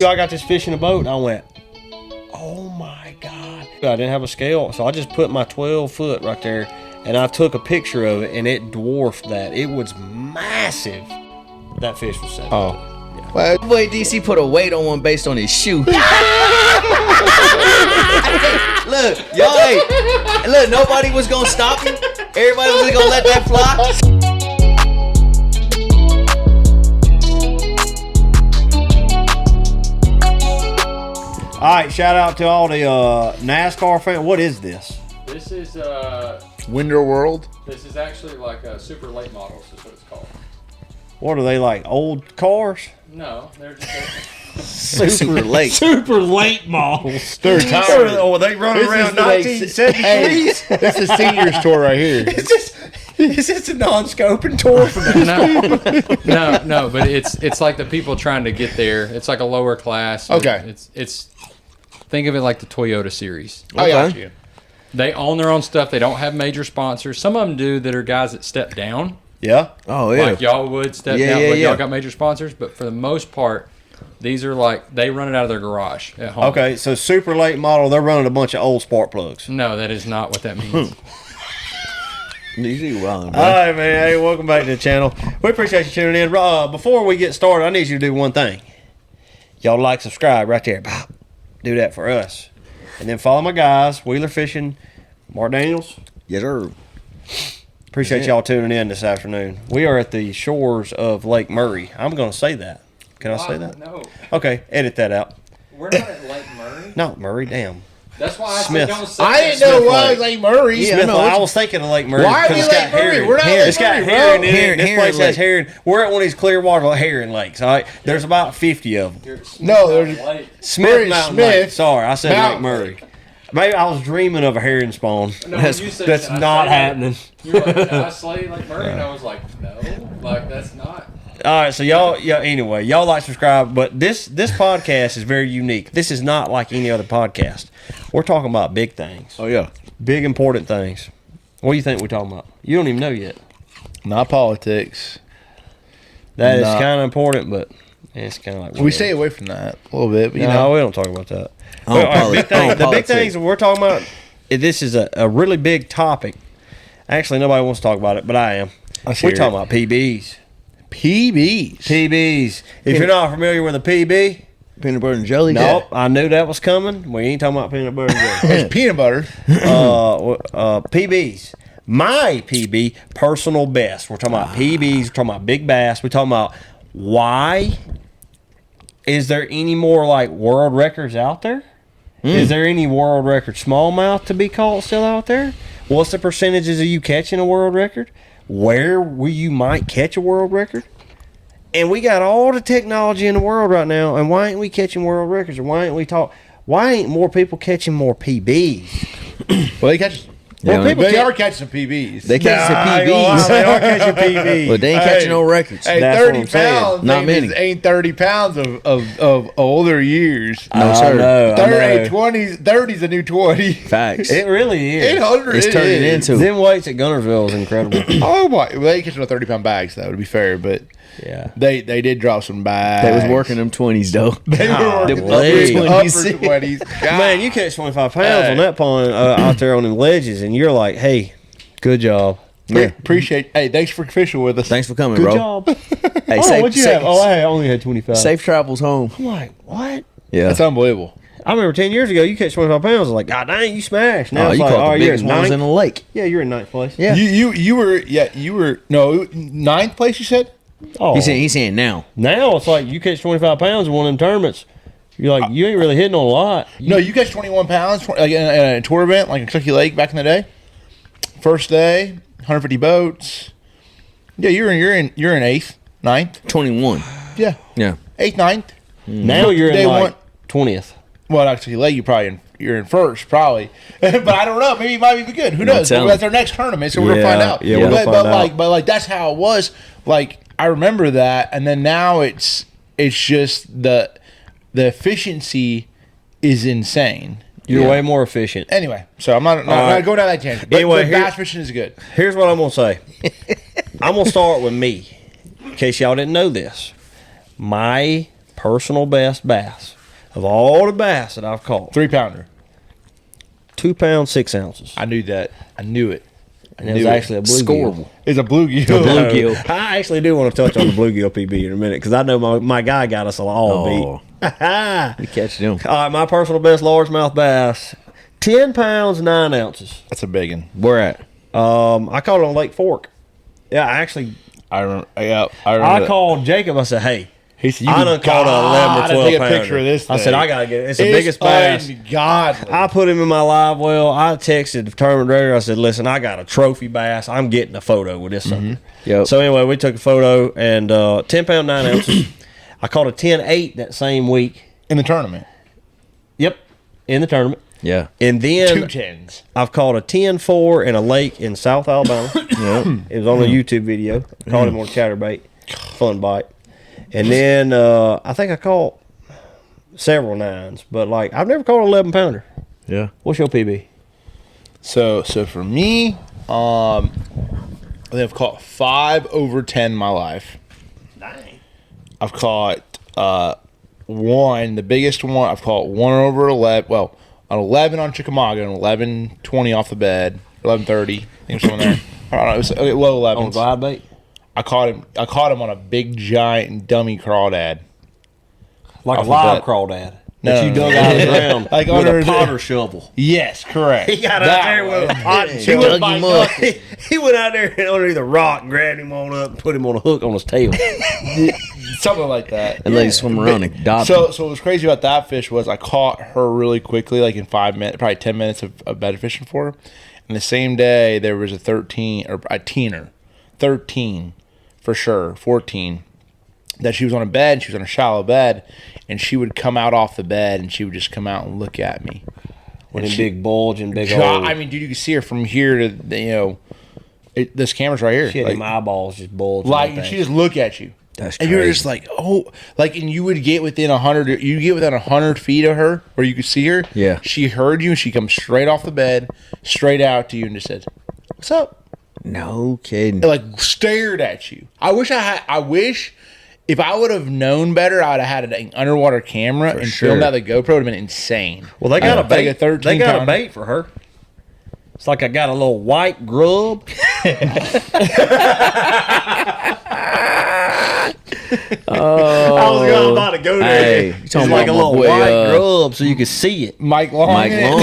I got this fish in a boat, and I went, oh my God. I didn't have a scale, so I just put my 12 foot right there, and I took a picture of it, and it dwarfed that. It was massive. That fish was 7 Oh. Yeah. Well, boy, DC put a weight on one based on his shoe. Look, y'all, hey, look, nobody was gonna stop him. Everybody was gonna let that fly. All right, shout out to all the NASCAR fans. What is this? This is Winter World. this is actually like a super late models is what it's called. What are they, like old cars? No, they're just Super late. Super late models. They're tired. Oh, they run This around is the like- 1973s. Hey, that's the seniors tour right here. Is this a non-scoping tour for them? no, but it's like the people trying to get there. It's like a lower class. Okay. It's think of it like the Toyota series. I got you. They own their own stuff. They don't have major sponsors. Some of them do that are guys that step down. Yeah. Oh, yeah. Like y'all would step Yeah, down, yeah, but yeah. y'all got major sponsors. But for the most part, these are like they run it out of their garage at home. Okay, so super late model, they're running a bunch of old spark plugs. No, that is not what that means. You wrong, bro. All right, man. Hey, welcome back to the channel. We appreciate you tuning in. Before we get started, I need you to do one thing. Y'all like, subscribe right there. Do that for us. And then follow my guys, Wheeler Fishing, Mark Daniels. Yes, sir. Appreciate y'all tuning in this afternoon. We are at the shores of Lake Murray. I'm going to say that. Can I say that? No, Okay, edit that out. we're not at Lake Murray. Not Murray, damn. That's why I Smith. said don't say I that. didn't know Smith why it was Lake. Lake Murray. Yeah, Smith, no, I was thinking of Lake Murray. Why are because we it's got Lake Murray? herring. We're not Herring. Lake It's got Murray, bro. herring in it. Herring- This herring place has lake. herring. We're at one of these Clearwater herring lakes, all right? There's about 50 of them. You're Smith No, there's- Mountain Lake. Smith is Mountain Smith Lake. Sorry, I said Lake Mountain Murray. Maybe I was dreaming of a herring spawn. No, when you said That's that, I not said, happening. You were like, "Did I slay Lake Murray?" And I was like, no, like that's not. All right, so anyway, y'all like, subscribe, but this podcast is very unique. This is not like any other podcast. We're talking about big things, Oh, yeah. big important things. What do you think we're talking about? You don't even know yet. Not politics. That is Nah. kind of important, but it's kind of like We stay away from that a little bit, but you No, know. we don't talk about that. I don't All right, poli- big I thing, don't the big politics. things that we're talking about, this is a really big topic. Actually, nobody wants to talk about it, but I am. Let's We're hear talking it. about PBs. PBs. PBs. If you're not familiar with a PB, Peanut butter and jelly. nope, I knew that was coming. We ain't talking about peanut butter and jelly. It's peanut butter. PBs. My PB, personal best. We're talking about PBs. We're talking about big bass. We're talking about why. Is there any more like world records out there? Is there any world record smallmouth to be caught still out there? What's the percentages of you catching a world record? Where you might catch a world record? And we got all the technology in the world right now, and why ain't we catching world records? Or why ain't more people catching more PBs? Well, they catch. Yeah, people They catch- are catching some PBs. They catch some I ain't gonna lie, PBs. they are catching PBs. But they ain't Hey. catching no records. Hey, That's what 30 I'm saying. pounds Not ain't, many. ain't 30 pounds of older years. No, sir. I 30, know. 20's, 30's a new 20. Facts. It really is. 800 It's it turning is. into. Them weights at Gunnersville is incredible. Oh my! Well, they catching a 30-pound bags though. To be fair, but Yeah. they did drop some bags. They was working them 20s, though. They were working Them the upper legs. 20s. God. Man, you catch 25 pounds on that pond out there on them ledges, and you're like, hey, good job. Appreciate. Hey, thanks for fishing with us. Thanks for coming, Good bro. job. Hey, Oh, what'd you have? Oh, I only had 25. safe travels home. I'm like, what? Yeah. That's unbelievable. I remember 10 years ago, you catch 25 pounds. I was like, God dang, you smashed. Now Oh, it's you like, caught the you're biggest in ones ninth. in the lake. Yeah, you're in ninth place. Yeah. You were no ninth place. You said. Oh, He's saying now. now it's like you catch 25 pounds in one of them tournaments. You're like, you ain't really hitting on a lot. No, you catch 21 pounds like in a tour event like in Kentucky Lake back in the day. First day, 150 boats. Yeah, you're in eighth, ninth. 21. Yeah, Yeah. eighth, ninth. Now you're They in like want- 20th. Well, actually, Lake, you're in first probably, but I don't know. Maybe it might be good. Who knows? telling. That's our next tournament, so we're gonna Yeah, find out. yeah, we're gonna but find out. like that's how it was. Like I remember that, and then now it's just the efficiency is insane. You're way more efficient. Anyway, so I'm not right. going down that tangent. But, Anyway, but here- bass fishing is good. Here's what I'm going to say. I'm going to start with me, in case y'all didn't know this. My personal best bass of all the bass that I've caught. 3-pounder. 2 pounds, 6 ounces. I knew that. I knew it. And it was actually a bluegill. Scoreable. It's a bluegill. Bluegill. I actually do want to touch on the bluegill PB in a minute because I know my guy got us all beat. We catch them. All right, my personal best largemouth bass, 10 pounds, 9 ounces. That's a big one. Where at? I caught it on Lake Fork. Yeah, actually, I remember. Yeah, I remember. I called Jacob. I said, hey, He said, I done caught a 11 or 12 take a pounder. picture of this I said, thing. I got to get it. It's the biggest bass. Ungodly. I put him in my live well. I texted the tournament director. I said, listen, I got a trophy bass. I'm getting a photo with this sucker. Yep. So anyway, we took a photo and 10 pound, 9 ounces. I caught a 10-8 that same week. In the tournament. Yep, in the tournament. Yeah. And then 2 10s. I've caught a 10-4 in a lake in South Alabama. Yep. It was on a YouTube video. I caught him on chatterbait. Fun bite. And then I think I caught several 9s, but like I've never caught an 11 pounder. Yeah. What's your PB? So for me, I think I've caught 5 over 10 in my life. Dang. I've caught one, the biggest one. I've caught 1 over 11. Well, an 11 on Chickamauga and 11:20 off the bed, 11:30. I think something there. I don't know. It was low 11s. On glide bait? I caught him on a big giant dummy crawdad. Like Off a the live bat. crawdad. No, That you no, dug no. out of the ground Like with under a the- potter shovel. Yes, correct. He got That out there with one. a pot He shovel. went by nothing. He went out there and underneath the rock, grabbed him on up, and put him on a hook on his tail. Something like that. And let you swim around and dodge. So what was crazy about that fish was I caught her really quickly, like in 5 minutes, probably 10 minutes of bed fishing for her. And the same day there was a 13 or a teener, 13 for sure, 14. That she was on a bed, she was on a shallow bed, and she would come out off the bed and she would just come out and look at me. With And a she- big bulge and big old. I mean, dude, you can see her from here to this camera's right here. She had Like, them eyeballs just bulging. like like and that. she just look at you. That's And you're crazy. just like, oh, like, and you would get within 100. You get within 100 feet of her, where you could see her. Yeah. She heard you, and she comes straight off the bed, straight out to you, and just said, "What's up?" No kidding. And, like, stared at you. I wish if I would have known better, I would have had an underwater camera and sure. filmed out the GoPro. It would have been insane. Well, they got a Like bait. a 13 They got a pound. bait for her. It's like I got a little white grub. I was about to go there. Hey, you It's talking like a about my little boy, white grub so you can see it. Mike Long. Mike in it. Long.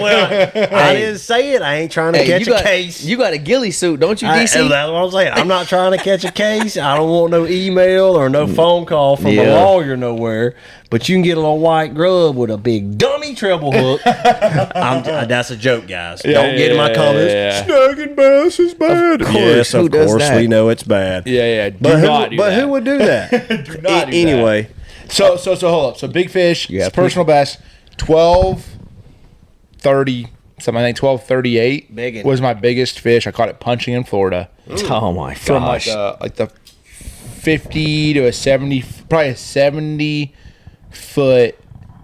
Well, I didn't say it. I ain't trying to Hey, catch you a got, case. You got a ghillie suit, don't you, That's DC? what I'm saying. I'm not trying to catch a case. I don't want no email or no phone call from a Yeah. lawyer nowhere. But you can get a little white grub with a big dummy treble hook. That's a joke, guys. Don't get in my comments. yeah. Snagging bass is bad. Of course, Yes, who of does course, that? we know it's bad. Yeah. But who would do that? do not do Anyway, So hold up. So big fish, Yeah, it's personal best, 12:30, something. I think 12:38 Biggin. was my biggest fish. I caught it punching in Florida Oh my from gosh. like the 50 to a 70, probably a 70-foot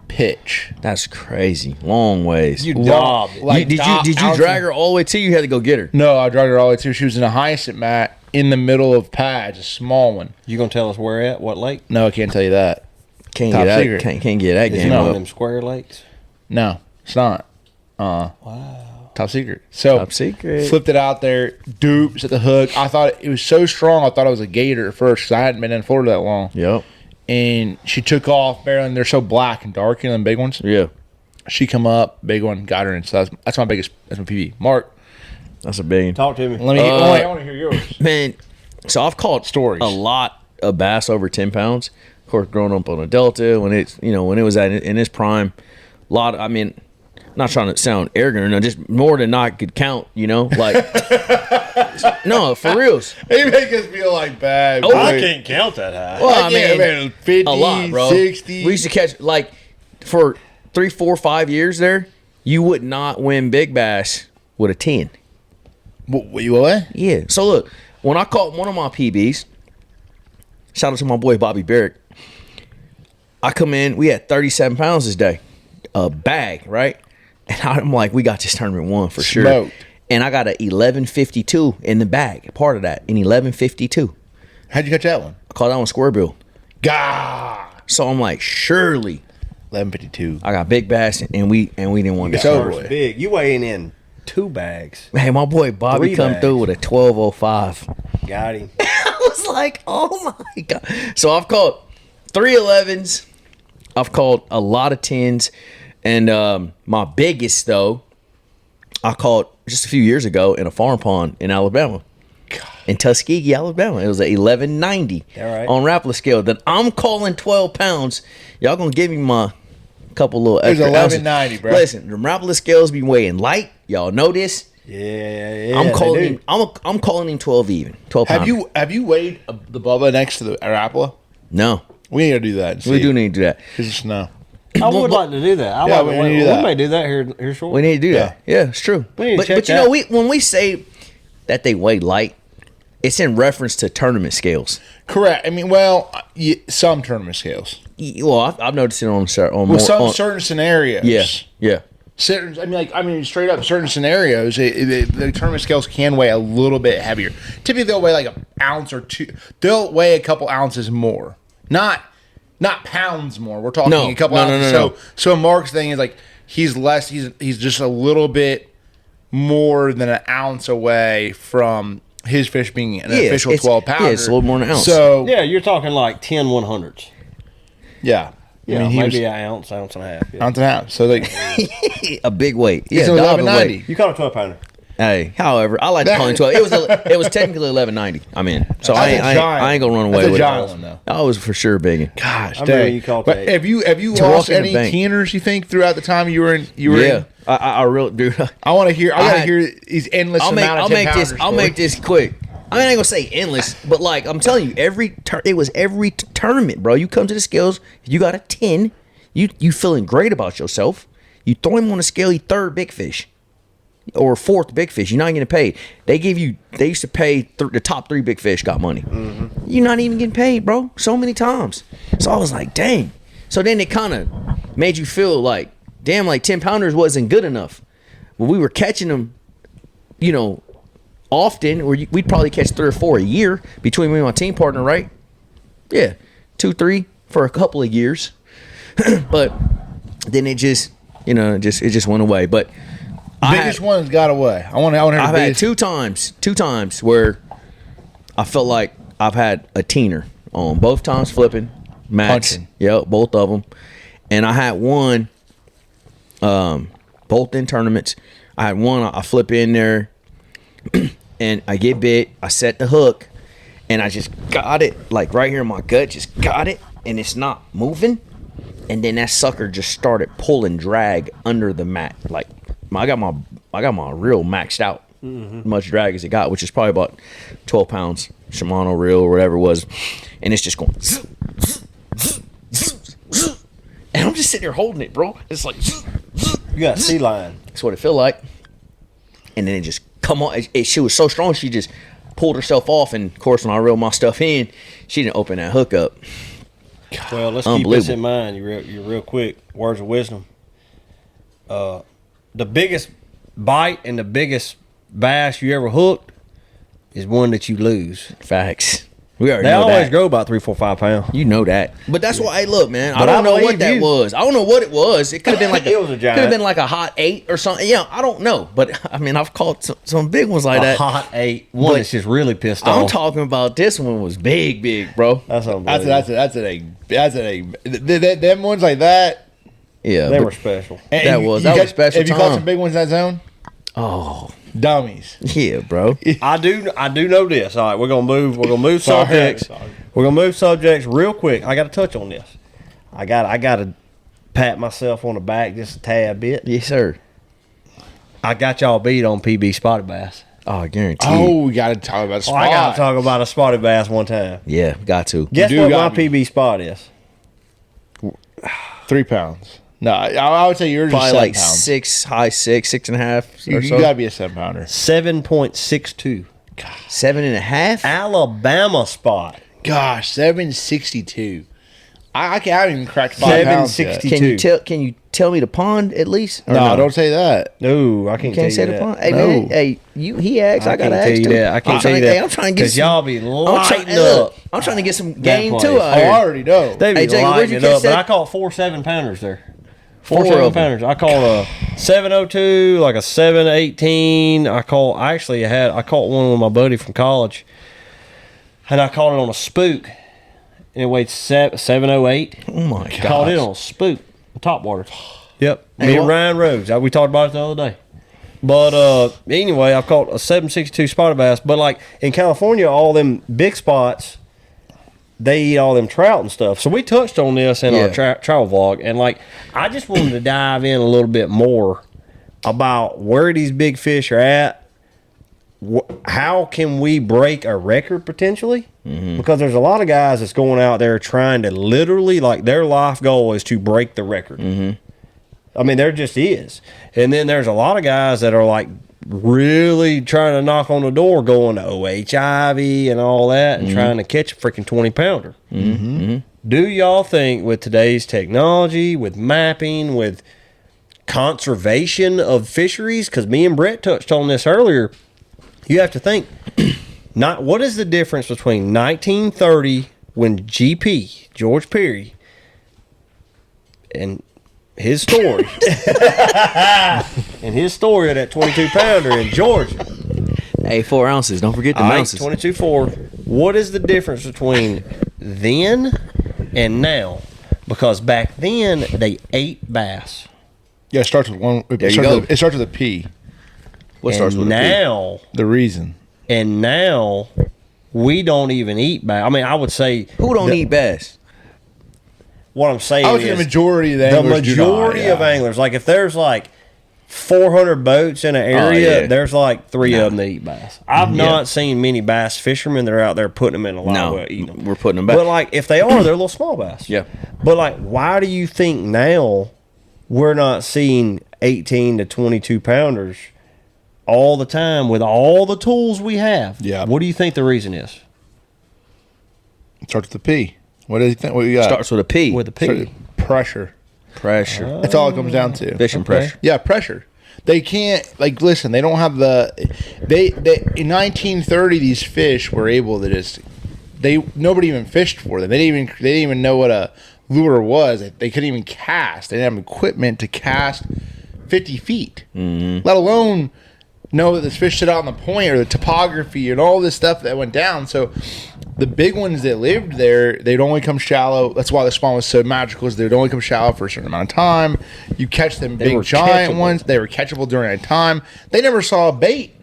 pitch. That's crazy. Long ways. you Long- dobbed it. like- Did you out- drag her all the way to you? You had to go get her. No, I dragged her all the way to. She was in a hyacinth mat in the middle of pads, a small one. You gonna tell us where at? What lake? No, I can't tell you that. Can't Top get that. secret. Can't get that Is game it one up. of them square lakes? No, it's not. Wow. Top secret. So Top secret. Flipped it out there, dupes at the hook. I thought it was so strong. I thought it was a gator at first because I hadn't been in Florida that long. Yep. And she took off, barely. And they're so black and dark, you know, them big ones. Yeah. She come up, big one, got her in. So that's my biggest. That's my PB. Mark, That's a big one. Talk to me. let me. I want to hear yours. Man, so I've caught Stories. a lot of bass over 10 pounds. Of course, growing up on a Delta, when it was in its prime, not trying to sound arrogant or no, just more than I could count, like, no, for reals. They make us feel like bad. Oh, I can't count that high. Well, I mean, 50, a lot, bro. 60. We used to catch, like, for 3, 4, 5 years there, you would not win big bass with a 10. What? Yeah. So look, when I caught one of my PBs, shout out to my boy Bobby Barrick. I come in, we had 37 pounds this day, a bag, right? And I'm like, we got this tournament won for sure. Smoked. And I got a 1152 in the bag, part of that, an 1152. How'd you catch that one? I caught that one square bill. Gah. So I'm like, surely 11.52. I got big bass, and we didn't want to So- start. boy. Big. You weighing in 2 bags. Hey, my boy Bobby 3 come bags. through with a 1205. Got him. I was like, oh my god. So I've caught 3 11s. I've caught a lot of 10s, and my biggest though, I caught just a few years ago in a farm pond in Alabama. In Tuskegee, Alabama. It was a 1190 All right. on Rapala scale. Then I'm calling 12 pounds. Y'all gonna give me my couple little It was extra ounces. 1190, bro. Listen, the Rapala scales be weighing light. Y'all know this. Yeah. I'm they calling do. him. I'm calling him 12 even. 12 Have pounder. you weighed the Bubba next to the Rapala? No, We need to do that. And we see. do need to do that. Because it's no. I would like to do that. Yeah, we do that. may do that here shortly. We need to do that. Yeah, it's true. We need to but check but you know, that. when we say that they weigh light, it's in reference to tournament scales. Correct. I mean, well, some tournament scales. Well, I've noticed it on Well, more, some on- certain scenarios. yeah. Certain, I mean, straight up, certain scenarios, the tournament scales can weigh a little bit heavier. Typically, they'll weigh like an ounce or two. They'll weigh a couple ounces more, not pounds more. We're talking No, a couple no, ounces. no. So Mark's thing is like he's less. He's just a little bit more than an ounce away from his fish being an official it's- 12 pounder. yeah, it's a little more than an ounce. So Yeah, you're talking like 10 100s. yeah. Yeah, I mean, he maybe was an ounce and a half. Yeah. ounce and a half. So like A big weight. Yeah, it's dollar 1190. weight. You caught a 12 pounder. Hey, however, I like to call it 12. It was technically 1190. I'm in. So That's I a ain't giant. gonna run away That's a with giant it. one, though. I was for sure bigging. Gosh, I remember dang. you called But that. have you To lost walk in the any bank. keeners? You think throughout the time you were in? Yeah, I really, dude. I want to hear. I gotta had- hear these endless I'll make amount of 10 this. pounders I'll for make you. this quick. I ain't gonna say endless, but like I'm telling you, it was every tournament, bro. You come to the scales, you got a 10. You feeling great about yourself. You throw him on the scale, he third big fish or fourth big fish. You're not getting paid. They used to pay the top 3 big fish got money. You're not even getting paid, bro. So many times. So I was like, dang. So then it kind of made you feel like, damn, like 10 pounders wasn't good enough. Well, we were catching them, you know, often, or we'd probably catch 3 or 4 a year between me and my team partner, right? Yeah, 2, 3 for a couple of years. But then it just, you know, it just went away. But Biggest one's got away. I want to hear I've the had biggest. two times where I felt like I've had a teener on both times flipping, max. Punching. Yep, both of them. And I had one, both in tournaments. I had one, I flip in there, and I get bit. I set the hook, and I just got it, like right here in my gut, just got it, and it's not moving. And then that sucker just started pulling drag under the mat. Like I got my reel maxed out, much drag as it got, which is probably about 12 pounds Shimano reel or whatever it was, and it's just going. And I'm just sitting there holding it, bro. It's like You got a sea lion. that's what it felt like. And then it just come on. She was so strong, she just pulled herself off. And of course, when I reeled my stuff in, she didn't open that hook up. Well, let's keep this in mind. You're real quick. Words of wisdom. The biggest bite and the biggest bass you ever hooked is one that you lose. Facts. We already They know always that. grow about 3, 4, 5 pounds. You know that. But that's why, hey, look, man, I But don't I know what believe that you. was. I don't know what it was. It could have been like It was a giant. Could have been like a hot 8 or something. Yeah, I don't know. But I mean, I've caught some big ones like A that. hot 8. One But that's just really pissed I'm off. talking about this one was big, bro. That's unbelievable. Them ones like that. Yeah. They but- were special. and That was a special Have you caught time. some big ones in that zone? oh, Dummies. yeah, bro. I do know this. All right, we're gonna move Sorry. subjects. Sorry. We're gonna move subjects real quick. I got to touch on this. I got to pat myself on the back just a tad bit. Yes, sir. I got y'all beat on PB spotted bass. Oh, I guarantee. you. Oh, we got to talk about Oh, spot. I got to talk about a spotted bass one time. Yeah, got to. Guess do what my got me. PB spot is? 3 pounds. No, I would say yours Probably is 7 like pounds. 6.5 You or so. got to be a 7-pounder. 7.62. 7.5. Alabama spot. Gosh, 762. I haven't even cracked 5 pounds yet. 762. Can you tell me the pond at least? Or No, don't say that. No, I can't tell Can't say you the that. pond. Hey No. man, hey, he asked. I can't gotta tell ask you too. that. I can't tell you Hey, that. I'm trying to get Because y'all be I'm lighting up. I'm trying to get some that game place. too Oh, out I here. already know. They be Hey, Jacob, where'd lighting you it catch up. But that? I caught 4 7-pounders there. Four 4 of 'em. 7-pounders. I caught a 702, like a 718. I caught one with my buddy from college, and I caught it on a spook, and it weighed 708. Oh my god! Caught it on a spook, top water. Yep, Hey, me and what- Ryan Rhodes. We talked about it the other day. But anyway, I caught a 762 spotted bass. But like in California, all them big spots, they eat all them trout and stuff. So we touched on this in our travel vlog, and like I just wanted to dive in a little bit more about where these big fish are at. How can we break a record potentially? Because there's a lot of guys that's going out there trying to literally, like, their life goal is to break the record. I mean, there just is. And then there's a lot of guys that are like really trying to knock on the door, going to OHIV and all that, and trying to catch a freaking 20-pounder. Do y'all think with today's technology, with mapping, with conservation of fisheries, because me and Brett touched on this earlier, you have to think, not what is the difference between 1930 when GP, George Perry, and his story, and his story of that 22-pounder in Georgia. Hey, 4 ounces. Don't forget the ounces. 22.4. What is the difference between then and now? Because back then they ate bass. Yeah, it starts with one. There you go. It starts with a P. What starts with a P? now, The reason. and now we don't even eat bass. I mean, I would say Who don't eat bass? what I'm saying I would say is the majority of the the anglers do not, majority of yeah. anglers, like if there's like 400 boats in an area, yeah. there's like 3 of them that eat bass. I've not seen many bass fishermen that are out there putting them in a live well eating them. We're putting them back. But like if they are, they're little small bass. Yeah. But like, why do you think now we're not seeing 18 to 22 pounders all the time with all the tools we have? Yeah. What do you think the reason is? It starts with a P. What do you think? What you got? Starts with a P. With the Starts P. with pressure. Pressure. That's all it comes down to. Fishing pressure. Yeah, pressure. They can't, like, listen, they don't have they in 1930 these fish were able to just nobody even fished for them. They didn't even know what a lure was. They couldn't even cast. They didn't have equipment to cast 50 feet. Let alone know that this fish sit out on the point, or the topography and all this stuff that went down. So the big ones that lived there, they'd only come shallow. That's why the spawn was so magical, is they'd only come shallow for a certain amount of time. You catch them They were big giant catchable. ones. They were catchable during that time. They never saw a bait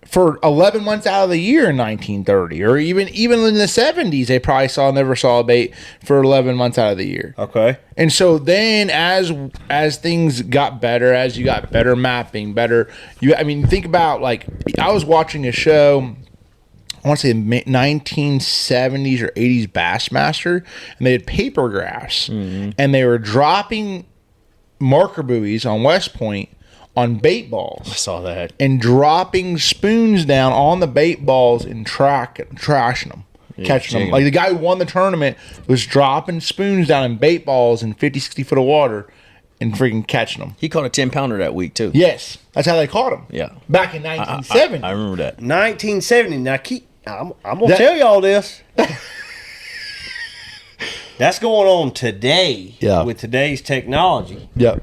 for 11 months out of the year in 1930, or even in the 70s. They probably never saw a bait for 11 months out of the year. Okay. And so then as things got better, as you got better mapping, think about, like, I was watching a show, I want to say 1970s or 80s Bassmaster, and they had paper graphs, and they were dropping marker buoys on West Point on bait balls. I saw that. And dropping spoons down on the bait balls and trashing them, catching them. jigging. Like the guy who won the tournament was dropping spoons down in bait balls in 50, 60 foot of water and freaking catching them. He caught a 10-pounder that week too. Yes, that's how they caught him. Yeah. Back in 1970. I remember that. 1970. Now, I'm gonna That- tell y'all this. That's going on today. Yeah. With today's technology. Yep.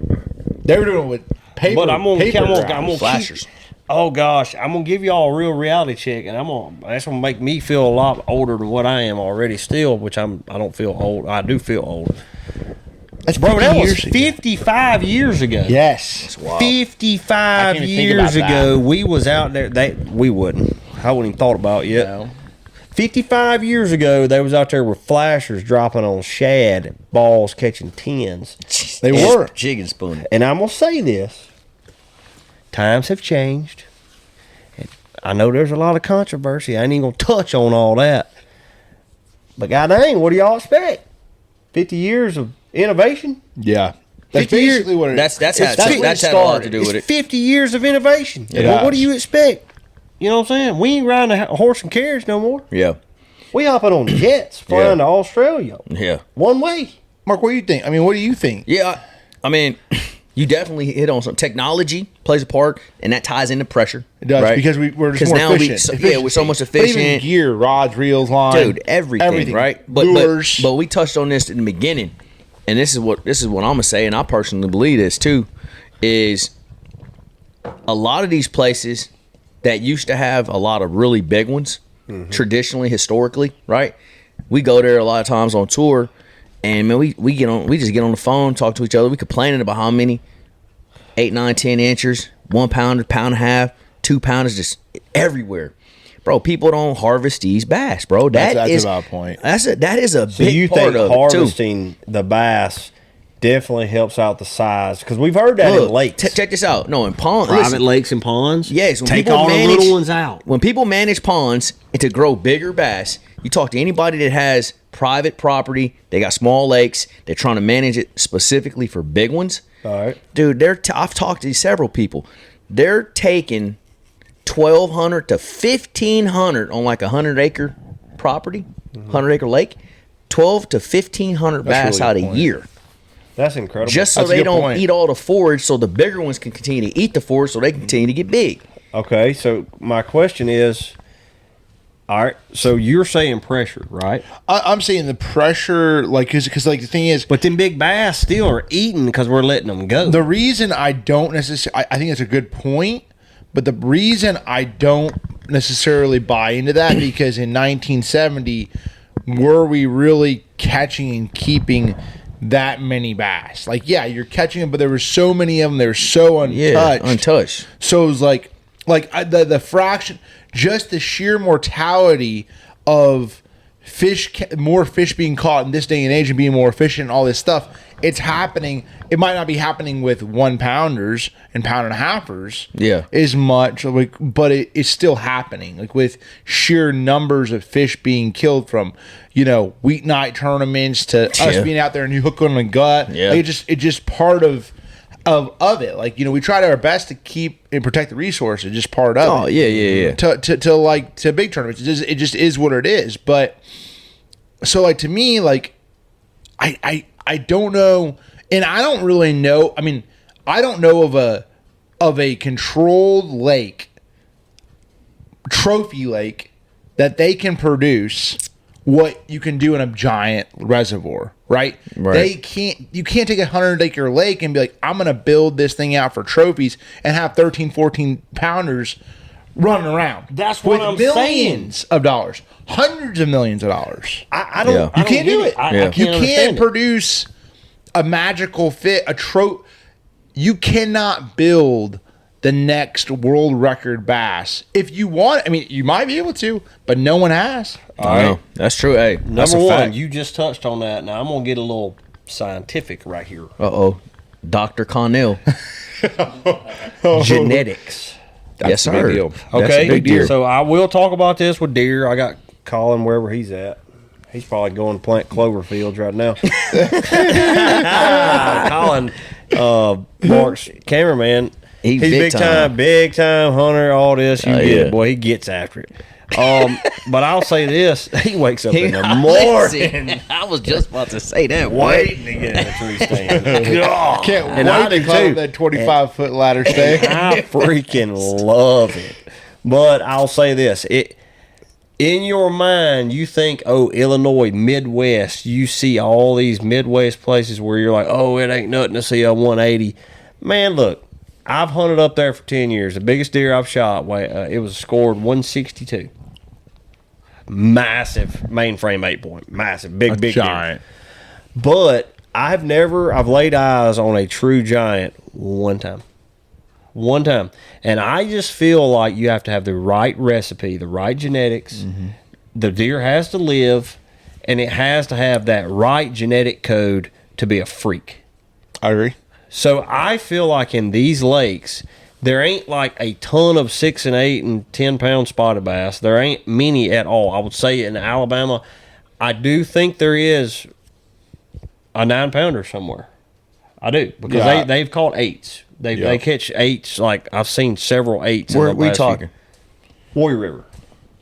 They were doing it with paper. But I'm gonna graphs. Flashers. Oh gosh, I'm gonna give y'all a real reality check, and that's gonna make me feel a lot older than what I am already. Still, which I don't feel old. I do feel old. That's Bro, 50 that was years ago. 55 years ago. Yes. 55 I can't even think years about ago, that. we was out there. We wouldn't. I wouldn't even thought about it yet. No. 55 years ago, they was out there with flashers dropping on shad balls, catching 10s. They were. Jig and spooning. And I'm gonna say this: times have changed. And I know there's a lot of controversy. I ain't even gonna touch on all that. But god dang, what do y'all expect? 50 years of innovation? Yeah. That's 50 years- basically what it is. That's It's how fi- that's had a lot to do with It's it. 50 years of innovation. It Well, what do has. you expect? You know what I'm saying? We ain't riding a horse and carriage no more. Yeah. We hopping on jets flying to Australia. Yeah. One way. Mark, what do you think? I mean, what do you think? Yeah, I mean, you definitely hit on some technology plays a part, and that ties into pressure. It does, right? because we're just 'Cause more now efficient. we're so much But even efficient. gear, rods, reels, line, Dude, everything, right? Lures. But we touched on this in the beginning, and this is what I'm gonna say, and I personally believe this too, is a lot of these places that used to have a lot of really big ones, traditionally, historically, right? We go there a lot of times on tour, and man, we just get on the phone, talk to each other. We complaining about how many 8, 9, 10 inches, 1 pounder, pound and a half, 2 pounders, just everywhere. Bro, people don't harvest these bass, bro. That's about a point. That is a So big you part think of it too. harvesting the bass definitely helps out the size? Because we've heard that in Look, lakes. check this out. No, in ponds. Private lakes and ponds? Yes, when Take people all the manage- little ones out. When people manage ponds and to grow bigger bass, you talk to anybody that has private property, they got small lakes, they're trying to manage it specifically for big ones. All right. Dude, I've talked to several people. They're taking 1,200 to 1,500 on like a 100-acre property, 100-acre lake, 12 to 1,500 bass really out good a point. year. That's incredible. Just so That's a they good don't point. eat all the forage, so the bigger ones can continue to eat the forage, so they can continue to get big. Okay, so my question is, all right, so you're saying pressure, right? I'm saying the pressure, like, because like the thing is, But them big bass still are eating because we're letting them go. the reason I don't necessarily, I think it's a good point, but the reason I don't necessarily buy into that because in 1970, were we really catching and keeping that many bass? Like, yeah, you're catching them, but there were so many of them, they were so untouched. Yeah, untouched. So it was like the fraction, just the sheer mortality of more fish being caught in this day and age and being more efficient and all this stuff. It's happening. It might not be happening with 1 pounders and pound and a halfers. Yeah. As much, like, but it's still happening. Like with sheer numbers of fish being killed from, weeknight tournaments to us Yeah. being out there and you hook on the gut. Yeah. Like it's just part of it. Like, we try our best to keep and protect the resource. It's just part of Oh, it. yeah. To big tournaments. It just is what it is. But so like to me, like I don't know, and I don't really know. I mean, I don't know of a controlled lake, trophy lake, that they can produce what you can do in a giant reservoir, right? Right. You can't take a 100-acre lake and be like, I'm going to build this thing out for trophies and have 13, 14 pounders running around. That's what with I'm saying. millions of dollars, hundreds of millions of dollars. I don't. Yeah. I You don't can't get do it. I Yeah. can't You understand can't it. produce a magical fit, you cannot build the next world record bass. If you want, I mean, you might be able to, but no one has. All right. No, that's true. Hey, that's Number a one, fact. you just touched on that. Now I'm gonna get a little scientific right here. Uh-oh. Dr. Connell. Genetics. Yes, a big sir. deal. That's Okay, a big deal. so I will talk about this with deer. I got Colin wherever he's at. He's probably going to plant clover fields right now. Colin, Mark's cameraman. He's He's big big time hunter. All this, you Oh, get yeah. it, boy. He gets after it. But I'll say this: he wakes up in the Listen, morning I was just about to say that. waiting to get in the tree stand. God. Can't And wait I to do climb too. that 25-foot ladder stay. I freaking love it. But I'll say this: in your mind, you think, oh, Illinois, Midwest. You see all these Midwest places where you're like, oh, it ain't nothing to see a 180. Man, look, I've hunted up there for 10 years. The biggest deer I've shot, it was scored 162. Massive mainframe 8-point, massive, big giant. deer. But I've laid eyes on a true giant one time. And I just feel like you have to have the right recipe, the right genetics. The deer has to live, and it has to have that right genetic code to be a freak. I agree. So I feel like in these lakes, there ain't like a ton of 6 and 8 and 10-pound spotted bass. There ain't many at all. I would say in Alabama, I do think there is a 9-pounder somewhere. I do, because Yeah. they've caught 8s. They catch 8s. Like I've seen several 8s. Where in the we last few- talking? Warrior River.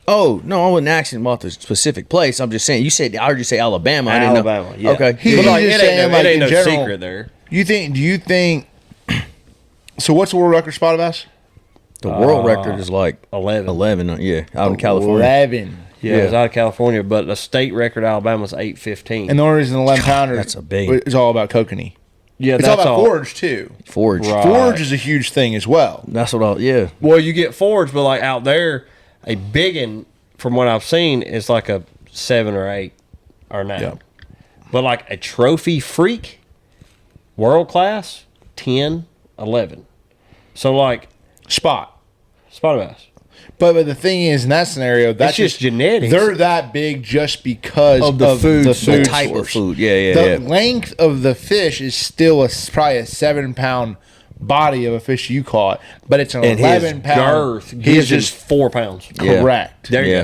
Oh no, I wasn't asking about the specific place. I'm just saying. I heard you say Alabama. I didn't Alabama, know. yeah. Okay. He- But like, He's it just ain't saying, no, like, it ain't in no general- secret there. Do you think? So what's the world record spotted bass? The world record is like 11. 11. Yeah, out in California. 11. Yeah, it's out of California, but the state record Alabama's 8:15. And the only reason the 11 pounder That's a big- is all about kokanee. yeah, It's all about forage too. Forge. Right. Forage is a huge thing as well. That's what I. Yeah. Well, you get forage, but like out there, a big one, from what I've seen, is like a 7 or 8 or 9. Yeah. But like a trophy freak, world class, 10, 11. So like Spot. spotted bass. But the thing is, in that scenario, that's just genetics. They're that big just because Of the food the source. The food type source. of food. Yeah. The length of the fish is still probably a 7-pound body of a fish you caught, but it's an And 11 his pound girth He's gives just just 4 pounds. Yeah. correct. There you Yeah.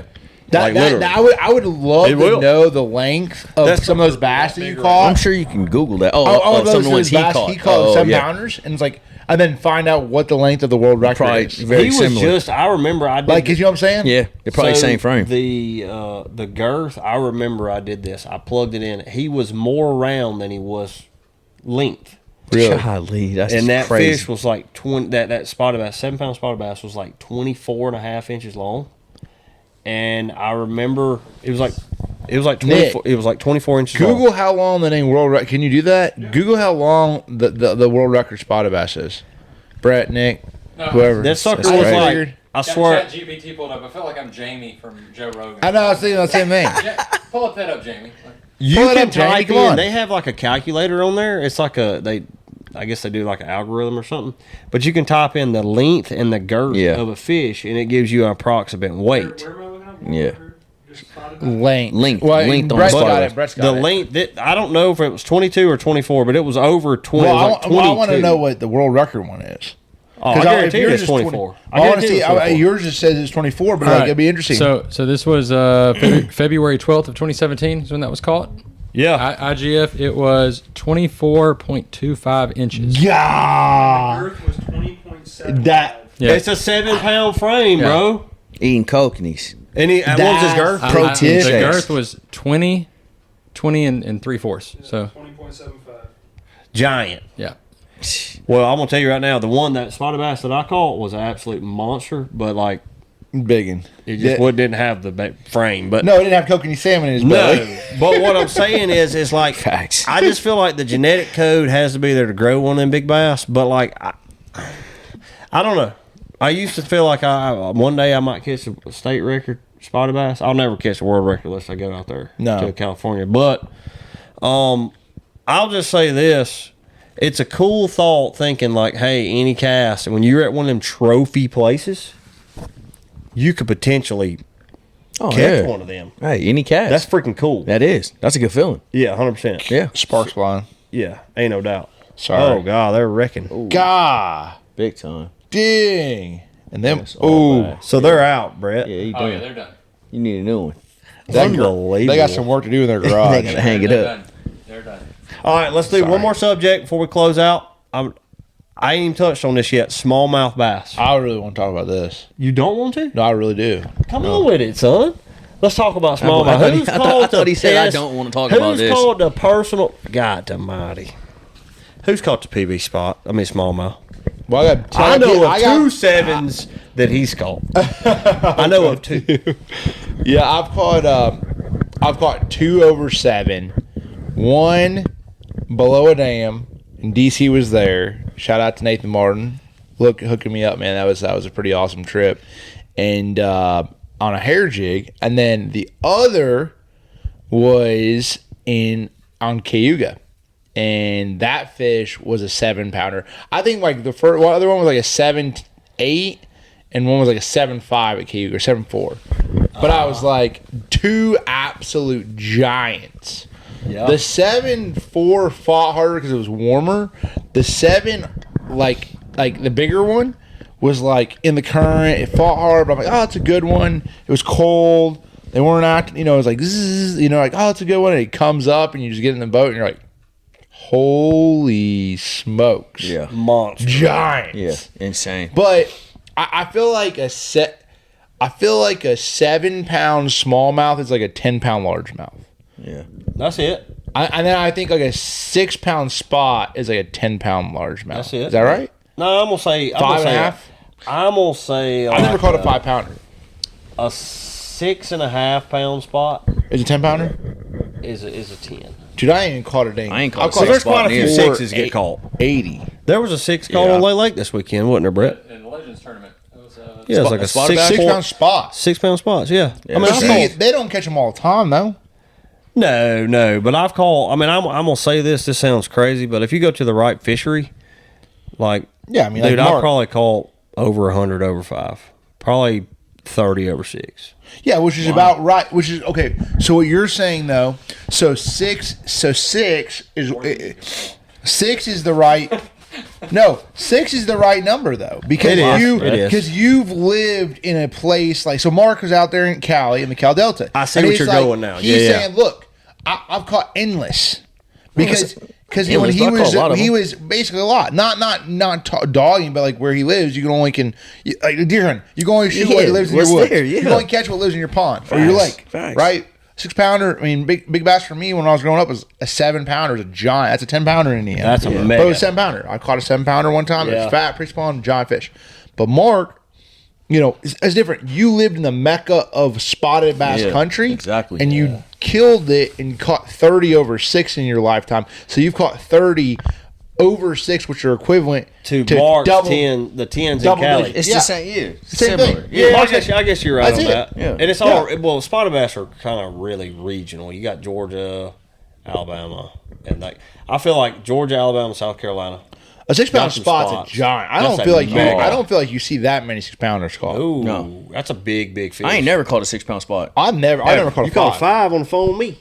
go. Like, literally. I would love It to will. know the length of That's some of those bass that you bigger. caught. I'm sure you can Google that. Oh, some those of the ones he bass caught. he caught Oh, 7 yeah. pounders, and it's like, and then find out what the length of the world record Probably is. very He was similar. just, I remember I did. Like, you know what I'm saying? Yeah, they're probably So same frame. The girth, I remember I did this. I plugged it in. He was more round than he was length. Really? Golly, that's And that crazy. fish was like 20, that spotted bass, 7-pound spotted bass was like 24.5 inches long. And I remember it was like 24, Nick, it was like 24 inches long. Google how long the name world record. Can you do that? Google how long the world record spotted bass is. Brett, Nick, whoever. That sucker That's was crazy. like, I Got swear, Chat GPT pulled up. I feel like I'm Jamie from Joe Rogan. I know. I was thinking the same thing. Yeah, pull up that up, Jamie. you Pull it can up, Jamie, type come in. on. They have like a calculator on there. It's like I guess they do like an algorithm or something. But you can type in the length and the girth Yeah. of a fish, and it gives you an approximate weight. Where am I looking up? Yeah. Length. Length on Brett's the got spotted it. Brett's got The it. length, I don't know if it was 22 or 24, but it was over 20. Well, it was like 22. I want to know what the world record one is. Oh, I 'Cause guarantee if yours it's is 24. I want to guarantee see. it's 24. Yours just says it's 24, but All like, right. it'd be interesting. So this was February 12th of 2017 is when that was caught. Yeah. IGF, it was 24.25 inches. yeah, Earth was 20.7. that Yeah. It's a 7-pound frame, Yeah. bro. Eating kokanees. And what was his girth? That's protein The shakes. girth was 20 and 3/4. So 20.75. Giant. yeah. Well, I'm going to tell you right now, the one that spotted bass that I caught was an absolute monster, but like, biggin. it just didn't have the frame. But No, it didn't have kokanee salmon in his belly. no. But what I'm saying is like, Facts. I just feel like the genetic code has to be there to grow one of them big bass. But like, I don't know. I used to feel like one day I might catch a state record spotted bass. I'll never catch a world record unless I go out there to California. But I'll just say this. It's a cool thought thinking like, hey, any cast, and when you're at one of them trophy places, you could potentially catch one of them. Hey, any cast. That's freaking cool. That's a good feeling. Yeah, 100%. Yeah. Sparks flying. Yeah, ain't no doubt. Sorry. Oh, God, they're wrecking. God, Big time. dang. And then, That's all bad. So they're out, Brett. Yeah, you Oh done. yeah, they're done. You need a new one. Unbelievable. they got some work to do in their They garage. gotta hang it They're up. done. They're done. All right, let's do Sorry. one more subject before we close out. I ain't even touched on this yet. Smallmouth bass. I really want to talk about this. You don't want to? No, I really do. Come on with it, son. Let's talk about I smallmouth. thought he- Who's I thought- called I thought the he said, "I best- don't wanna talk about this." Who's called the personal? God Almighty. Who's caught the PB spot? I mean smallmouth. Well, I know of two 7s that he's caught. I know of 2. Yeah, I've caught 2 over 7, 1 below a dam, and DC was there. Shout out to Nathan Martin, hooking me up, man. That was a pretty awesome trip, and on a hair jig, and then the other was on Cayuga. And that fish was a 7-pounder. I think like the other one was like a 7.8, and one was like a 7.5 at Cayuga or 7.4. But I was like 2 absolute giants. Yeah. The 7.4 fought harder because it was warmer. The 7, like the bigger one, was like in the current. It fought hard, but I'm like, oh, it's a good one. It was cold. They weren't acting. It was like, zzz, like, oh, it's a good one. And it comes up, and you just get in the boat, and you're like, holy smokes. Yeah. Monster. Giants. Yeah. Insane. But I feel like I feel like a 7-pound smallmouth is like a 10-pound largemouth. Yeah. That's it. And then I think like a 6-pound spot is like a 10-pound largemouth. That's it. Is that right? No, I'm gonna say 5.5. I'm gonna say I never caught a 5-pounder. a 6.5-pound spot Is it a 10-pounder? is a 10. Dude, I ain't even caught a dang. I ain't caught a So there's spot quite a few neither. sixes get caught. 80. There was a 6 caught Yeah. on Lake Lake this weekend, wasn't there, Brett? In the Legends tournament, it was Yeah, it's like a spotted bass? 6-pound spot. 6-pound spots. Yeah. I mean, Yeah. I've See, caught, they don't catch them all the time though. no, but I've caught. I mean, I'm gonna say this. This sounds crazy, but if you go to the right fishery, like Yeah, I mean, dude, like I Mark. probably caught over 100 over 5, probably 30 over 6. Yeah, which is about right. Which is okay. So what you're saying though? So six is the right. No, 6 is the right number though, because It is. because you've lived in a place like, so Mark was out there in Cali in the Cal Delta. I see And what he's you're like- going now. He's Yeah, yeah. saying, look, I've caught endless because when Endless, he but I caught a lot of he them. was basically a lot, not dogging, but like where he lives, you can only like a deer hunt. You can only shoot what Yeah, lives in what's your woods. there, yeah. You can only catch what lives in your pond or your Facts, lake, facts. right? 6-pounder. I mean, big bass for me when I was growing up was a 7-pounder. Is a giant. That's a 10-pounder in Indiana. That's a But mega. it was 7-pounder. I caught a 7-pounder one time. It Yeah. was fat, pretty small, giant fish. But Mark, it's different. You lived in the mecca of spotted bass Yeah, country, exactly. and you killed it and caught 30 over 6 in your lifetime. So you've caught 30 over 6, which are equivalent To Mark's double- 10, the 10s in double Cali. digit. It's Yeah. the same. Yeah. Same Similar. thing. Yeah, Mark's I guess you're right That's on it. that. Yeah. And it's all well. Spotted bass are kind of really regional. You got Georgia, Alabama, and like I feel like Georgia, Alabama, South Carolina. A 6-pound Got some spot's spots. a giant. I That's don't feel a like mega. I don't feel like you see that many 6-pounders caught. Ooh, No. that's a big fish. I ain't never caught a 6-pound spot. I never caught a You caught a 5. 5 on the phone with me.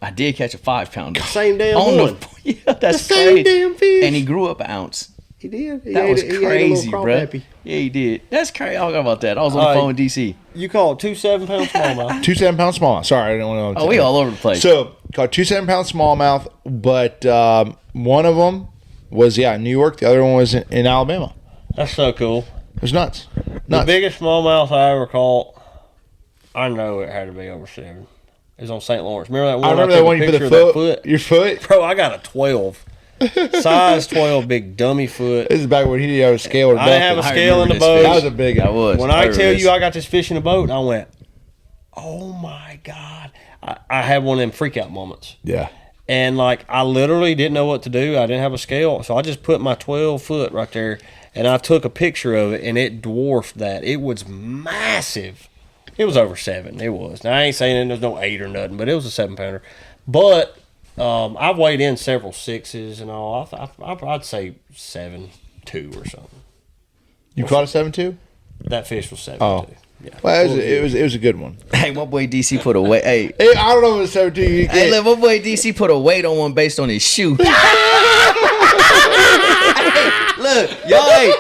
I did catch a 5-pounder. Same damn On one. the, yeah, that's The same crazy. damn fish. And he grew up an ounce. He did. He That ate was a- he ate a little crazy, bro. crawdappy. Yeah, he did. That's crazy. I forgot about that. I was on the phone with DC. You caught 2 7-pound smallmouth. 2 7-pound smallmouth. Sorry, I didn't want to. Oh, we all over the place. So caught 2 7-pound smallmouth, but one of them was New York. The other one was in Alabama. That's so cool. It was nuts. The biggest smallmouth I ever caught, I know it had to be over 7. It was on St. Lawrence. Remember that one? I remember took that a one you put picture the of that foot, your foot. Bro, I got a 12. Size 12, big dummy foot. This is back when he didn't have a scale or I didn't have a nothing. scale in the remember this boat. fish. That was a big That one. was. When I remember tell this. you I got this fish in the boat, I went, oh my God. I had one of them freak out moments. Yeah. And like I literally didn't know what to do. I didn't have a scale. So I just put my 12 foot right there and I took a picture of it and it dwarfed that. It was massive. It was over 7. It was. Now I ain't saying there's no 8 or nothing, but it was a 7-pounder. But I've weighed in several 6s and all. I'd say 7.2 or something. You caught a 7.2? That fish was 7.2. Oh. Yeah. Well, it was a good one. Hey, my boy DC put a weight. Hey, Hey, I don't know if it's 7.2. hey, look, my boy DC put a weight on one based on his shoe. Hey, look, y'all. Hey,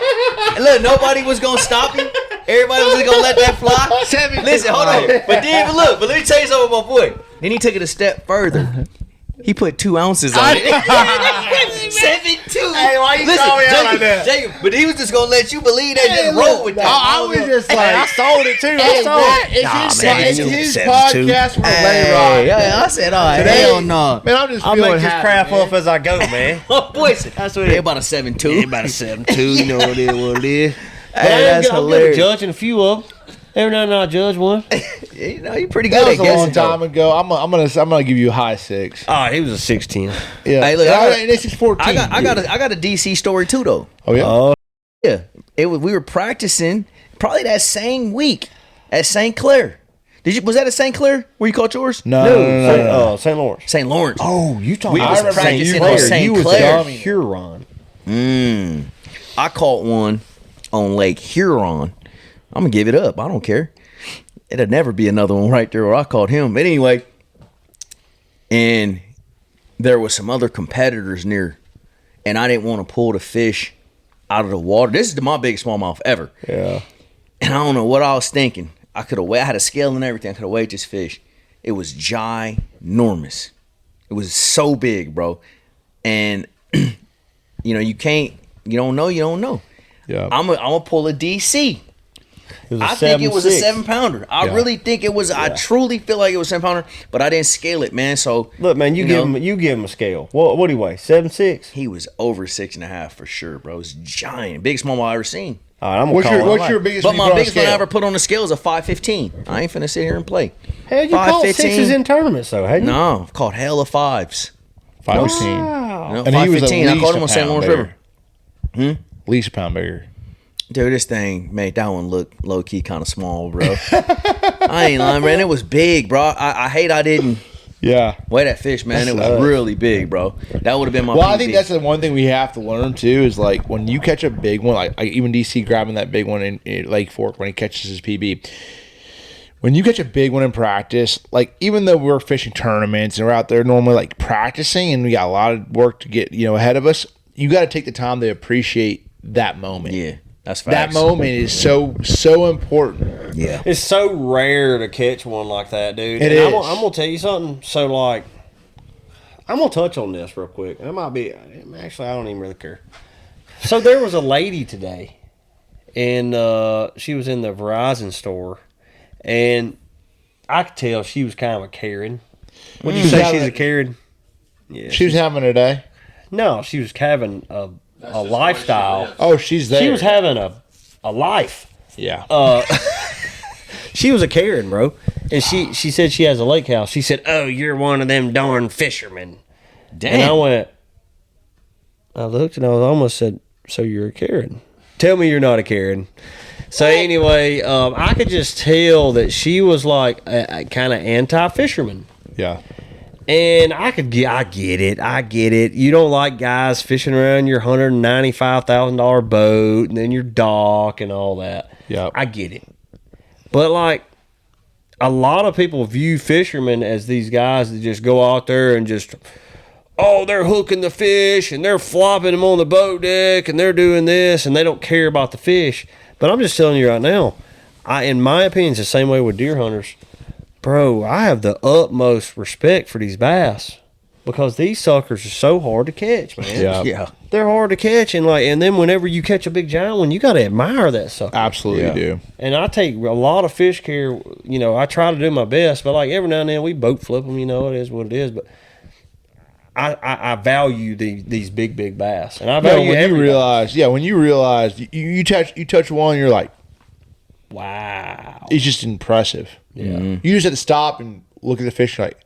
look, nobody was gonna stop him. Everybody was gonna let that fly. 7.2. Listen, hold on. But then, look, but let me tell you something about my boy. Then he took it a step further. He put 2 ounces on it. 7.2. Hey, why you call me out like that? Jacob, but he was just gonna let you believe that. Just roll with that. I was just like, I sold it too. I sold it. It's his podcast for Lay Rock. Yeah, I said, all right, Today, hell no. Man, I'm just I'll feeling make this happy, crap man. up as I go, man. My boy said, That's what yeah, it about a 7.2. about a 7.2. You know what it is. But Hey, I am that's good. I'm good hilarious. at judging a few of them. Every now and then I judge one. You know, you're pretty That good was at a long guessing. time ago. I'm gonna give you a high 6. Oh, he was a 16. Yeah. Hey, look, and this is 14. I got a DC story too though. Oh yeah. Oh, Yeah, we were practicing probably that same week at St. Clair. Was that at St. Clair where you caught yours? No. St. Lawrence. St. Lawrence. Oh, you talking We about was St. practicing Clair. on St. You was Clair. at Huron. I caught one on Lake Huron. I'm gonna give it up. I don't care. It'll never be another one right there where I caught him. But anyway, and there was some other competitors near, and I didn't want to pull the fish out of the water. This is my biggest smallmouth ever. Yeah. And I don't know what I was thinking. I had a scale and everything. I could have weighed this fish. It was ginormous. It was so big, bro. And you know, you don't know. Yeah. I'm gonna pull a DC. It was a I think it was a 7.6. 7-pounder. I really think it was. I truly feel like it was 7-pounder, but I didn't scale it, man. So Look, man, you give him a scale. What do you weigh? 7.6. he was over 6.5 for sure, bro. It was giant, biggest smallmouth I ever seen. All right, I'm gonna What's your biggest? But one you my put on biggest one I scale? ever put on the scale is a 515. I ain't finna sit here and play. Hell, you caught 5.15. sixes in tournaments, though, hadn't you? No, I've caught hella fives. 515. Wow. You know, And he was at 515. I least caught him a on St. pound Lawrence bigger. River. At least a pound bigger. Dude, this thing made that one look low key kind of small, bro. I ain't lying, man. It was big, bro. I hate I didn't Yeah. weigh that fish, man. It was really big, bro. That would have been my. Well, PB. I think that's the one thing we have to learn too is like when you catch a big one, like even DC grabbing that big one in Lake Fork when he catches his PB. When you catch a big one in practice, like even though we're fishing tournaments and we're out there normally like practicing and we got a lot of work to get ahead of us, you got to take the time to appreciate that moment. Yeah, that's That facts. moment is so important. Yeah. It's so rare to catch one like that, dude. It And is. I'm gonna tell you something. So, like, I'm gonna touch on this real quick. It might be actually I don't even really care. So there was a lady today, and she was in the Verizon store, and I could tell she was kind of a Karen. Would you say she's a Karen? Yeah. She was having a day. No, she was having a lifestyle. Oh, she's there. She was having a life. Yeah. She was a Karen, bro. And she said she has a lake house. She said, "Oh, you're one of them darn fishermen." Damn. And I looked and I almost said, "So you're a Karen? Tell me you're not a Karen." So anyway, I could just tell that she was like a kind of anti-fisherman. yeah. And I get it. You don't like guys fishing around your $195,000 boat and then your dock and all that. Yeah. I get it. But like, a lot of people view fishermen as these guys that just go out there and just, oh, they're hooking the fish and they're flopping them on the boat deck and they're doing this and they don't care about the fish. But I'm just telling you right now, in my opinion, it's the same way with deer hunters. Bro, I have the utmost respect for these bass because these suckers are so hard to catch, man. Yeah. Yeah. They're hard to catch, and then whenever you catch a big giant one, you got to admire that sucker. Absolutely Yeah. do. And I take a lot of fish care. I try to do my best, but like every now and then we boat flip them. It is what it is. But I value these big bass, and I value when you every realize, when you realize you touch one, you're like, wow. it's just impressive. Yeah. You just have to stop and look at the fish like,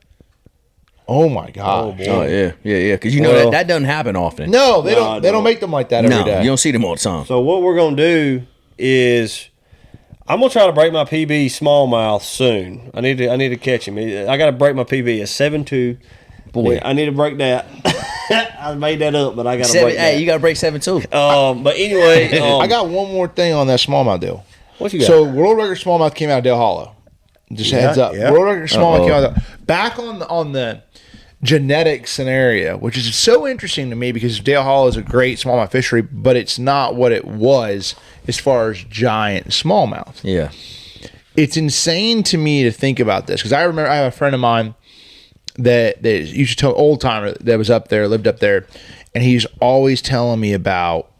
oh my gosh. boy. Oh yeah. Because Well- that doesn't happen often. No, they don't. They no. don't make them like that every No, day. you don't see them all the time. So what we're gonna do is I'm gonna try to break my PB smallmouth soon. I need to catch him. I got to break my PB at 7.2. Boy. I need to break that. I made that up, but I got to break that. Hey, you got to break 7 too. But anyway, I got one more thing on that smallmouth deal. what you got? So world record smallmouth came out of Dale Hollow. Just a heads up. yeah. World record smallmouth came out of back on the genetic scenario, which is so interesting to me because Dale Hollow is a great smallmouth fishery, but it's not what it was as far as giant smallmouth. Yeah. It's insane to me to think about this because I remember I have a friend of mine that used to tell old timer that was up there, lived up there, and he's always telling me about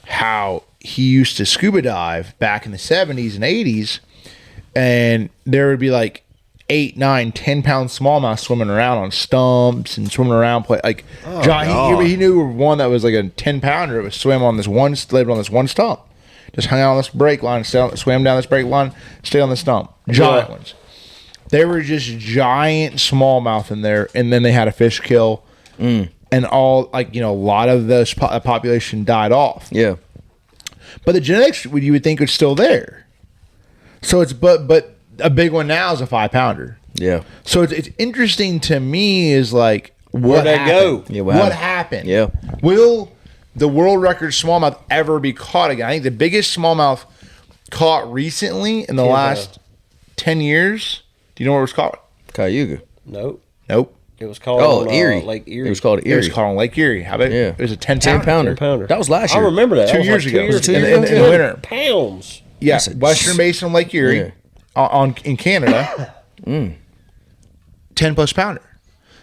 how he used to scuba dive back in the 70s and 80s, and there would be like 8, 9, 10-pound smallmouth swimming around on stumps and swimming around like he knew one that was like a 10-pounder. It was lived on this one stump. Just hung out on this brake line, swam down this brake line, stayed on the stump. Giant ones. They were just giant smallmouth in there, and then they had a fish kill, and all a lot of the population died off. Yeah. But the genetics you would think was still there. So it's but a big one now is a 5-pounder. Yeah. So it's interesting to me is like Where'd that go? Yeah, what happened? Yeah. Will the world record smallmouth ever be caught again? I think the biggest smallmouth caught recently in the last 10 years. Do you know where it was caught? Cayuga. Nope. Nope. It was called Oh, Erie. Lake Erie. It was called It Erie. was caught on Lake Erie. How about Yeah. it was a 10 10-pounder. 10-pounder. That was last I year. remember that. 2 That was years like ago. 2 years Two ago. years in ago. the winter. Pounds. Yeah, That's a- Western Basin of Lake Erie in Canada. 10-plus pounder.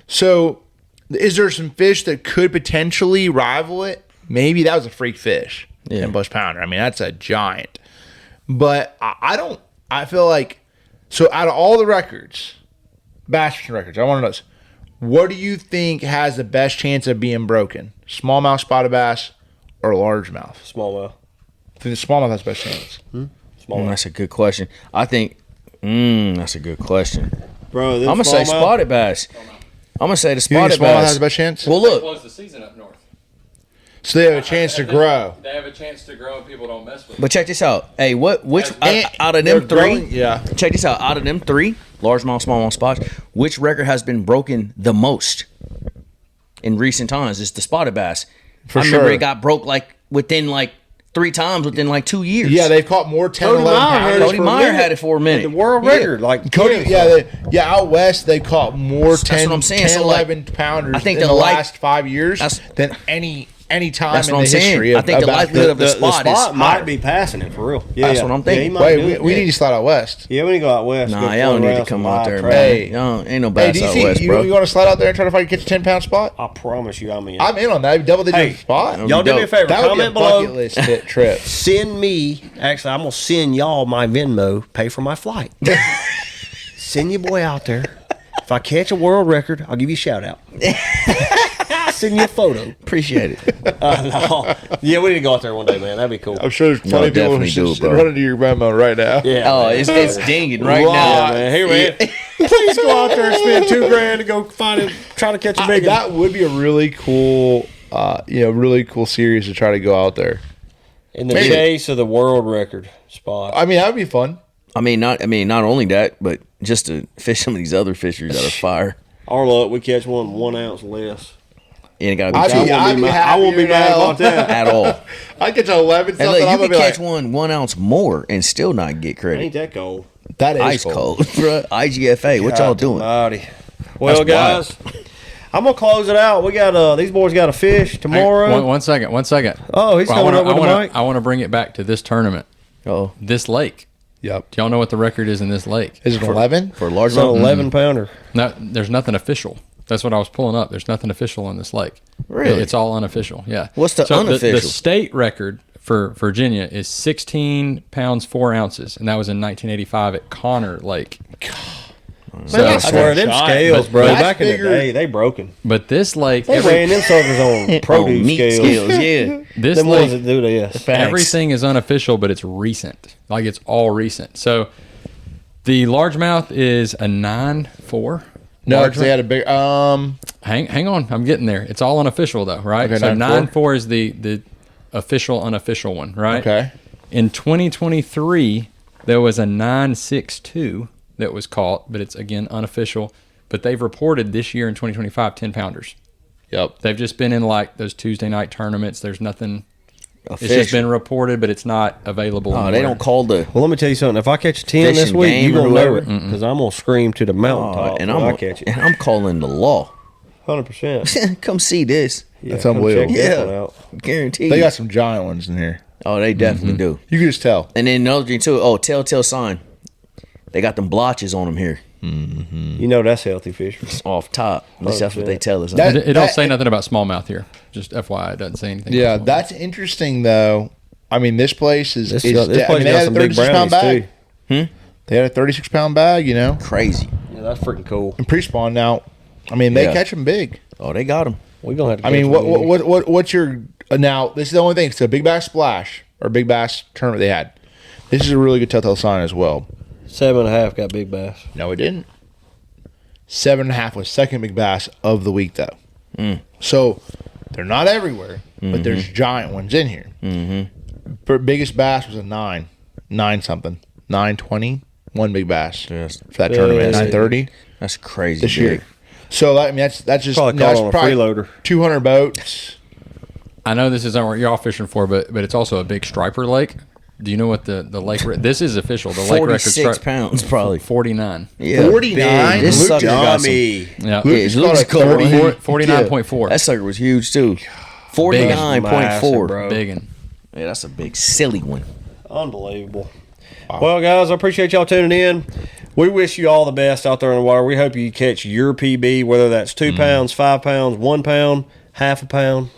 So, is there some fish that could potentially rival it? Maybe that was a freak fish. Yeah. 10-plus pounder. I mean, that's a giant. But I don't. I feel like so out of all the records, bass fishing records, I want to know this. What do you think has the best chance of being broken? Smallmouth spotted bass or largemouth? Smallmouth. I think the smallmouth has the best chance. That's a good question. I think that's a good question. Bro, I'm gonna say spotted bass. I'm gonna say the You think spotted the smallmouth has bass. the best chance? Well, look, Close the season up north. So they have a chance to grow. They have a chance to grow and people don't mess with it. but check this out. Hey, which And out of they're them three? growing- yeah. Check this out. Out of them three, largemouth, smallmouth spots, which record has been broken the most in recent times? It's the spotted bass. I remember sure. it got broke like within like 3 times within like 2 years. Yeah, they've caught more 10, Cody 11 Meyer had pounders. it Cody for a Meyer minute. had it for a minute. The world Yeah. record. Like Cody, out west they caught more 10, what I'm saying. 10 So, like, 11 pounders I think in the the like- last 5 years That's- than any time That's in what the I'm saying. history. I think the likelihood of the spot is might higher. be passing it for real. Yeah, That's yeah. what I'm Yeah, thinking. he might Wait, do it. we Yeah. need to slide out west. Yeah, we need to go out west. Nah, go y'all float need to around come some out live there, trout. man. Hey. Y'all ain't no Hey, bass do you out think west, you bro. want to slide out there and try to find catch a 10-pound spot? I promise you, I'm in. I'm in on that. Double digit Hey, spot. y'all do me a favor. That would be a Comment below. bucket list hit trip. Send me. Actually, I'm gonna send y'all my Venmo. Pay for my flight. Send your boy out there. If I catch a world record, I'll give you a shout out. Send you a photo. Appreciate it. No. Yeah, we need to go out there one day, man. That'd be cool. I'm sure there's No, plenty of people definitely do, just bro. running to your Venmo right now. Yeah. Oh, man. it's dinging right Right, now. man. Here, man. Please go out there and spend $2,000 to go find it, try to catch a big one. That would be a really cool, really cool series to try to go out there. In the Maybe. chase of the world record spot. I mean, that would be fun. I mean, not only that, but just to fish some of these other fisheries out of fire. Our luck, we catch 1 ounce less. You ain't gotta be I'd cheap be I won't happy be mad now. about that. at all. I catch 11 Hey, something. look, you I'm can gonna be catch like, 1 ounce more and still not get credit. Ain't that cold? that is Ice cold, bro. IGFA. What y'all God doing? almighty. Well, That's guys, I'm gonna close it out. We got these boys got a fish tomorrow. One second. Oh, he's coming up with the mic. I want to bring it back to this tournament. Oh, This lake. Yep. Do y'all know what the record is in this lake? Is it 11? for a large It's an amount. 11 pounder. No, there's nothing official. That's what I was pulling up. There's nothing official in this lake. Really? It's all unofficial. Yeah. What's the The unofficial? state record for Virginia is 16 pounds 4 ounces, and that was in 1985 at Connor Lake. So, I swear, them scales, bro. That's Back in the bigger. day, they broken. but this lake, They ran them suckers on produce meat scales. Yeah. this Them ones that lake, do this. Facts. everything is unofficial, but it's recent. Like it's all recent. So the largemouth is a 9.4. No, 'cause they had a big. Hang on, I'm getting there. It's all unofficial though, right? Okay, so 9.4. 9.4 is the official unofficial one, right? Okay. In 2023, there was a 9.62 that was caught, but it's again unofficial. But they've reported this year in 2025 10 pounders. Yep. They've just been in like those Tuesday night tournaments. There's nothing. It's just Official. been reported, but it's not available. Oh, they anywhere. don't call the. Well, let me tell you something. If I catch a 10 this Fishing week, game you're or going to know it. whatever. Because I'm going to scream to the mountaintop and when I'm I catch it. and I'm calling the law. 100%. Come see this. Yeah, That's come unbelievable. check that Yeah. one out. Guarantee. They got some giant ones in here. Oh, they definitely do. You can just tell. And then another thing too. Oh, telltale sign. They got them blotches on them here, You know that's healthy fish. off top. At least that's what they tell us. That- It don't say nothing about smallmouth here. Just FYI, it doesn't say anything. Yeah, about smallmouth. that's interesting though. I mean, this place is. This is place they got had a some big 36-pound brownies, bag. too. They had a 36-pound bag, you know, Crazy. Yeah, that's freaking cool. and pre-spawn. Now, I mean, they Yeah. catch them big. Oh, they got them. We're going to have to I mean, catch one of these. what's your now? This is the only thing. It's a big bass splash or big bass tournament they had. This is a really good telltale sign as well. 7.5 got big bass. No, it didn't. 7.5 was second big bass of the week though. So they're not everywhere, but there's giant ones in here. Biggest bass was a 9 something, 920. One big bass Yes. for that tournament. Yeah. 930 That's crazy. this big. year. So I mean that's just Probably caught on a freeloader. 200 boats. I know this isn't what you're all fishing for, but it's also a big striper lake. Do you know what the lake? This is official. The lake record 46 stripe pounds probably. 49. Yeah. 49? This Luke sucker got some. Dummy. Yeah, Luke Yeah, just Luke's caught a caught 30. 49.4. That sucker was huge too. Massive, 49.4. bro. Big one. Yeah, that's a big silly one. Unbelievable. Well, guys, I appreciate y'all tuning in. We wish you all the best out there in the water. We hope you catch your PB, whether that's 2 pounds, 5 pounds, 1 pound, half a pound.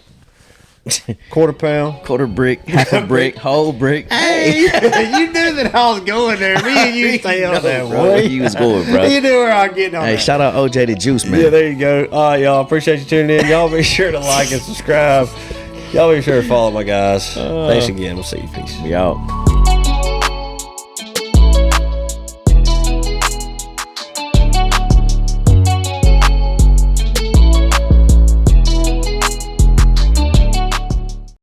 quarter pound. quarter brick, half a brick, whole brick. Hey, you knew that I was going there. Me and you stay on that bro, way. he was going, bro. You knew where I was getting on Hey, that. shout out OJ the Juice, man. Yeah, there you go. All right, y'all. Appreciate you tuning in. Y'all be sure to like and subscribe. Y'all be sure to follow my guys. Thanks again. We'll see you. Peace. We out.